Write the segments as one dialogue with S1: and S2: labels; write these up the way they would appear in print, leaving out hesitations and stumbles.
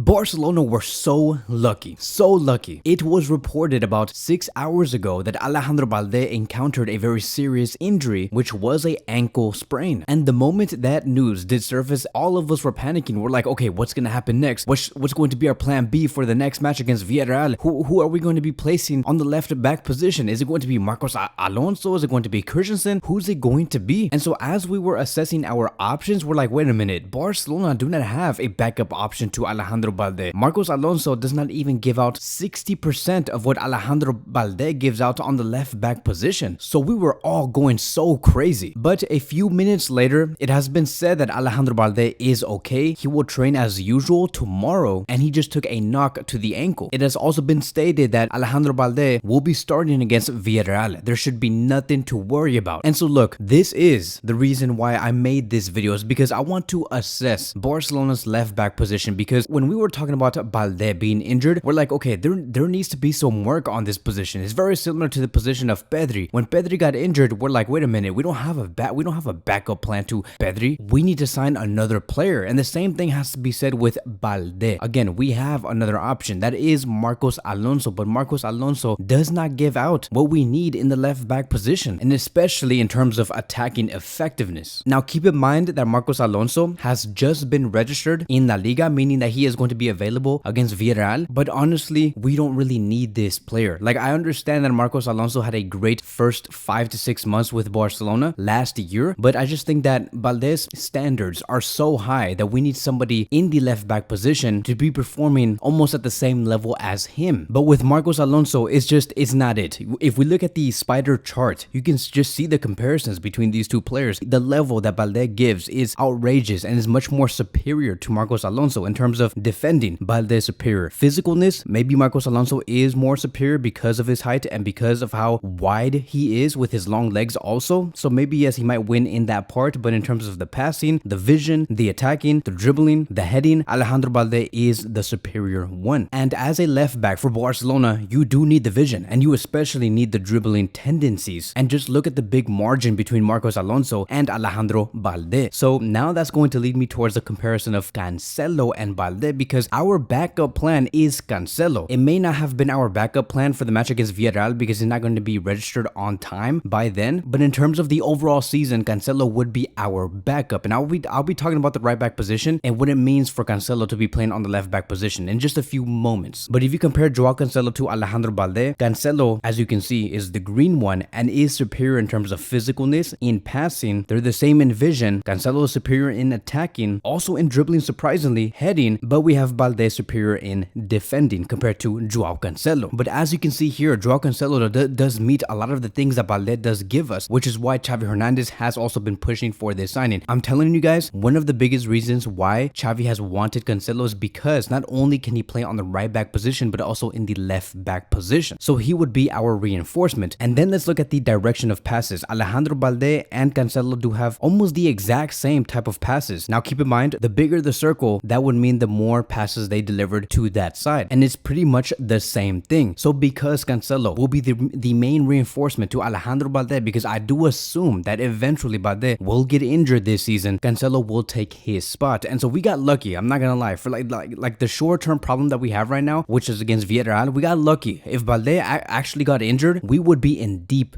S1: Barcelona were so lucky, so lucky. It was reported about 6 hours ago that Alejandro Balde encountered a very serious injury, which was an ankle sprain. And the moment that news did surface, all of us were panicking. We're like, okay, what's going to happen next? What's going to be our plan B for the next match against Villarreal? Who are we going to be placing on the left back position? Is it going to be Marcos Alonso? Is it going to be Christensen? Who's it going to be? And so as we were assessing our options, we're like, wait a minute, Barcelona do not have a backup option to Alejandro Balde. Marcos Alonso does not even give out 60% of what Alejandro Balde gives out on the left back position. So we were all going so crazy. But a few minutes later, it has been said that Alejandro Balde is okay. He will train as usual tomorrow, and he just took a knock to the ankle. It has also been stated that Alejandro Balde will be starting against Villarreal. There should be nothing to worry about. And so look, this is the reason why I made this video, is because I want to assess Barcelona's left back position, because when we were talking about Balde being injured, we're like, okay, there needs to be some work on this position. It's very similar to the position of Pedri. When Pedri got injured, we're like, wait a minute, we don't have a backup plan to Pedri. We need to sign another player. And the same thing has to be said with Balde. Again, we have another option, that is Marcos Alonso, but Marcos Alonso does not give out what we need in the left back position, and especially in terms of attacking effectiveness. Now keep in mind that Marcos Alonso has just been registered in La Liga, meaning that he is going to be available against Villarreal. But honestly, we don't really need this player. Like, I understand that Marcos Alonso had a great first 5 to 6 months with Barcelona last year, but I just think that Balde's standards are so high that we need somebody in the left back position to be performing almost at the same level as him. But with Marcos Alonso, it's not it. If we look at the spider chart, you can just see the comparisons between these two players. The level that Balde gives is outrageous and is much more superior to Marcos Alonso in terms of defending. Balde is superior. Physicalness, maybe Marcos Alonso is more superior because of his height and because of how wide he is with his long legs also. So maybe yes, he might win in that part, but in terms of the passing, the vision, the attacking, the dribbling, the heading, Alejandro Balde is the superior one. And as a left back for Barcelona, you do need the vision, and you especially need the dribbling tendencies. And just look at the big margin between Marcos Alonso and Alejandro Balde. So now that's going to lead me towards the comparison of Cancelo and Balde, because our backup plan is Cancelo. It may not have been our backup plan for the match against Villarreal because he's not going to be registered on time by then, but in terms of the overall season, Cancelo would be our backup. And I'll be talking about the right back position and what it means for Cancelo to be playing on the left back position in just a few moments. But if you compare Joao Cancelo to Alejandro Balde, Cancelo, as you can see, is the green one and is superior in terms of physicalness. In passing, they're the same in vision. Cancelo is superior in attacking, also in dribbling, surprisingly, heading, but we have Balde superior in defending compared to Joao Cancelo. But as you can see here, Joao Cancelo does meet a lot of the things that Balde does give us, which is why Xavi Hernandez has also been pushing for this signing. I'm telling you guys, one of the biggest reasons why Xavi has wanted Cancelo is because not only can he play on the right back position, but also in the left back position. So he would be our reinforcement. And then let's look at the direction of passes. Alejandro Balde and Cancelo do have almost the exact same type of passes. Now keep in mind, the bigger the circle, that would mean the more passes they delivered to that side. And it's pretty much the same thing. So because Cancelo will be the main reinforcement to Alejandro Balde, because I do assume that eventually Balde will get injured this season, Cancelo will take his spot. And so we got lucky, I'm not gonna lie, for like the short-term problem that we have right now, which is against Villarreal. We got lucky. If Balde actually got injured, we would be in deep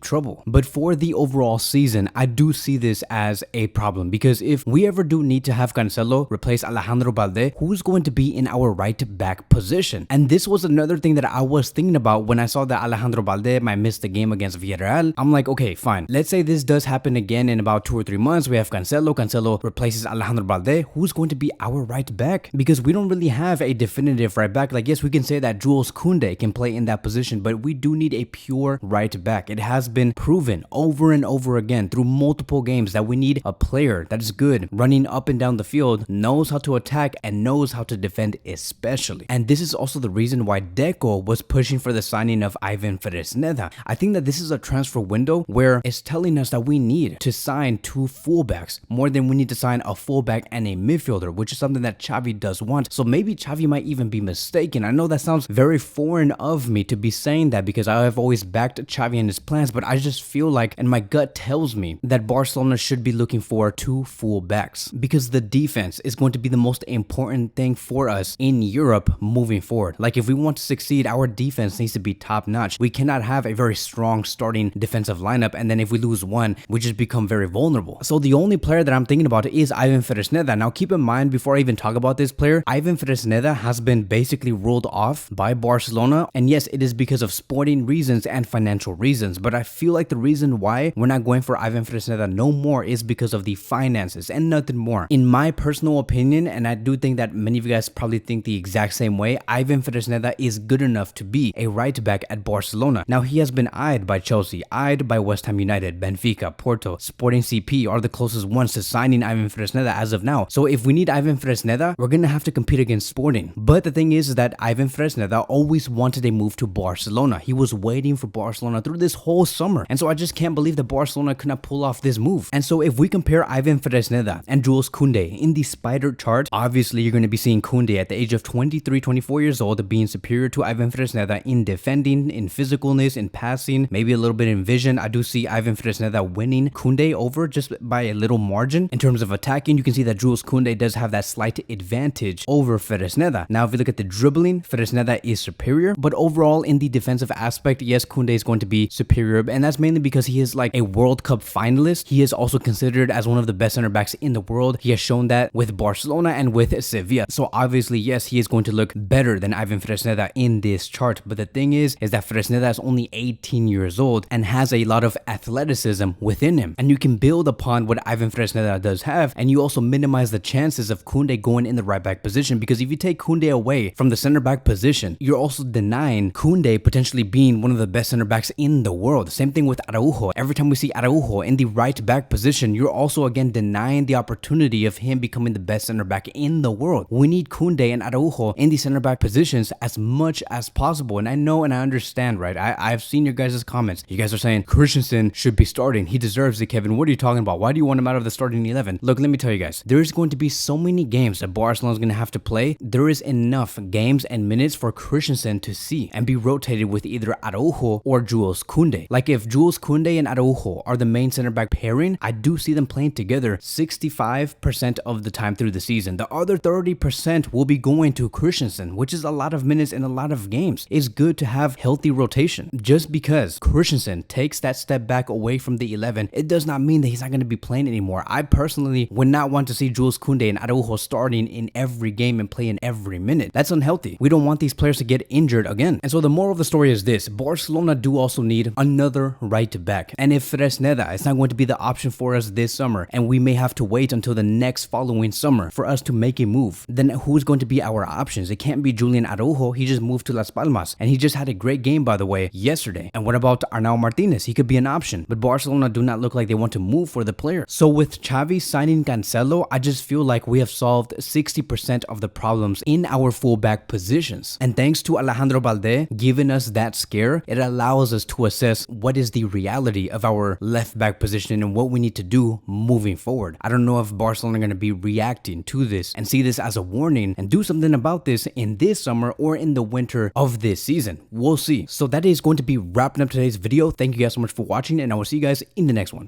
S1: trouble. But for the overall season, I do see this as a problem, because if we ever do need to have Cancelo replace Alejandro Balde, who's going to be in our right back position? And this was another thing that I was thinking about when I saw that Alejandro Balde might miss the game against Villarreal. I'm like, okay, fine. Let's say this does happen again in about 2 or 3 months. We have Cancelo replaces Alejandro Balde. Who's going to be our right back? Because we don't really have a definitive right back. Like, yes, we can say that Jules Koundé can play in that position, but we do need a pure right back. It has been proven over and over again through multiple games that we need a player that is good, running up and down the field, knows how to attack, and knows how to defend especially. And this is also the reason why Deco was pushing for the signing of Ivan Fresneda. I think that this is a transfer window where it's telling us that we need to sign 2 fullbacks more than we need to sign a fullback and a midfielder, which is something that Xavi does want. So maybe Xavi might even be mistaken. I know that sounds very foreign of me to be saying that, because I have always backed Xavi and his plans, but I just feel like, and my gut tells me, that Barcelona should be looking for 2 fullbacks, because the defense is going to be the most important important thing for us in Europe moving forward. Like if we want to succeed, our defense needs to be top notch. We cannot have a very strong starting defensive lineup, and then if we lose one, we just become very vulnerable. So the only player that I'm thinking about is Ivan Fresneda. Now keep in mind, before I even talk about this player, Ivan Fresneda has been basically ruled off by Barcelona, and yes, it is because of sporting reasons and financial reasons, but I feel like the reason why we're not going for Ivan Fresneda no more is because of the finances and nothing more. In my personal opinion, and I do think that many of you guys probably think the exact same way, Ivan Fresneda is good enough to be a right back at Barcelona. Now he has been eyed by Chelsea, eyed by West Ham United, Benfica, Porto, Sporting CP are the closest ones to signing Ivan Fresneda as of now. So if we need Ivan Fresneda, we're gonna have to compete against Sporting. But the thing is that Ivan Fresneda always wanted a move to Barcelona. He was waiting for Barcelona through this whole summer, and so I just can't believe that Barcelona could not pull off this move. And so if we compare Ivan Fresneda and Jules Koundé in the spider chart, obviously you're going to be seeing Koundé at the age of 23-24 years old being superior to Ivan Fresneda in defending, in physicalness, in passing, maybe a little bit in vision. I do see Ivan Fresneda winning Koundé over just by a little margin. In terms of attacking, you can see that Jules Koundé does have that slight advantage over Fresneda. Now if you look at the dribbling, Fresneda is superior, but overall in the defensive aspect, yes, Koundé is going to be superior, and that's mainly because he is like a World Cup finalist. He is also considered as one of the best center backs in the world. He has shown that with Barcelona and with Sevilla. So obviously, yes, he is going to look better than Ivan Fresneda in this chart. But the thing is that Fresneda is only 18 years old and has a lot of athleticism within him. And you can build upon what Ivan Fresneda does have, and you also minimize the chances of Koundé going in the right back position, because if you take Koundé away from the center back position, you're also denying Koundé potentially being one of the best center backs in the world. Same thing with Araujo. Every time we see Araujo in the right back position, you're also again denying the opportunity of him becoming the best center back in the world. We need Koundé and Araujo in the center back positions as much as possible. And I know and I understand, right? I've seen your guys' comments. You guys are saying Christensen should be starting. He deserves it, Kevin. What are you talking about? Why do you want him out of the starting 11? Look, let me tell you guys, there is going to be so many games that Barcelona is going to have to play. There is enough games and minutes for Christensen to see and be rotated with either Araujo or Jules Koundé. Like if Jules Koundé and Araujo are the main center back pairing, I do see them playing together 65% of the time through the season. The other 30% will be going to Christensen, which is a lot of minutes in a lot of games. It's good to have healthy rotation. Just because Christensen takes that step back away from the 11, it does not mean that he's not going to be playing anymore. I personally would not want to see Jules Koundé and Araujo starting in every game and playing every minute. That's unhealthy. We don't want these players to get injured again. And so the moral of the story is this: Barcelona do also need another right back. And if Fresneda is not going to be the option for us this summer, and we may have to wait until the next following summer for us to make a move, then who's going to be our options? It can't be Julian Araujo. He just moved to Las Palmas, and he just had a great game, by the way, yesterday. And what about Arnau Martinez? He could be an option, but Barcelona do not look like they want to move for the player. So with Xavi signing Cancelo, I just feel like we have solved 60% of the problems in our fullback positions. And thanks to Alejandro Balde giving us that scare, it allows us to assess what is the reality of our left back position and what we need to do moving forward. I don't know if Barcelona are going to be reacting to this and see this as a warning and do something about this in this summer or in the winter of this season. We'll see. So that is going to be wrapping up today's video. Thank you guys so much for watching, and I will see you guys in the next one.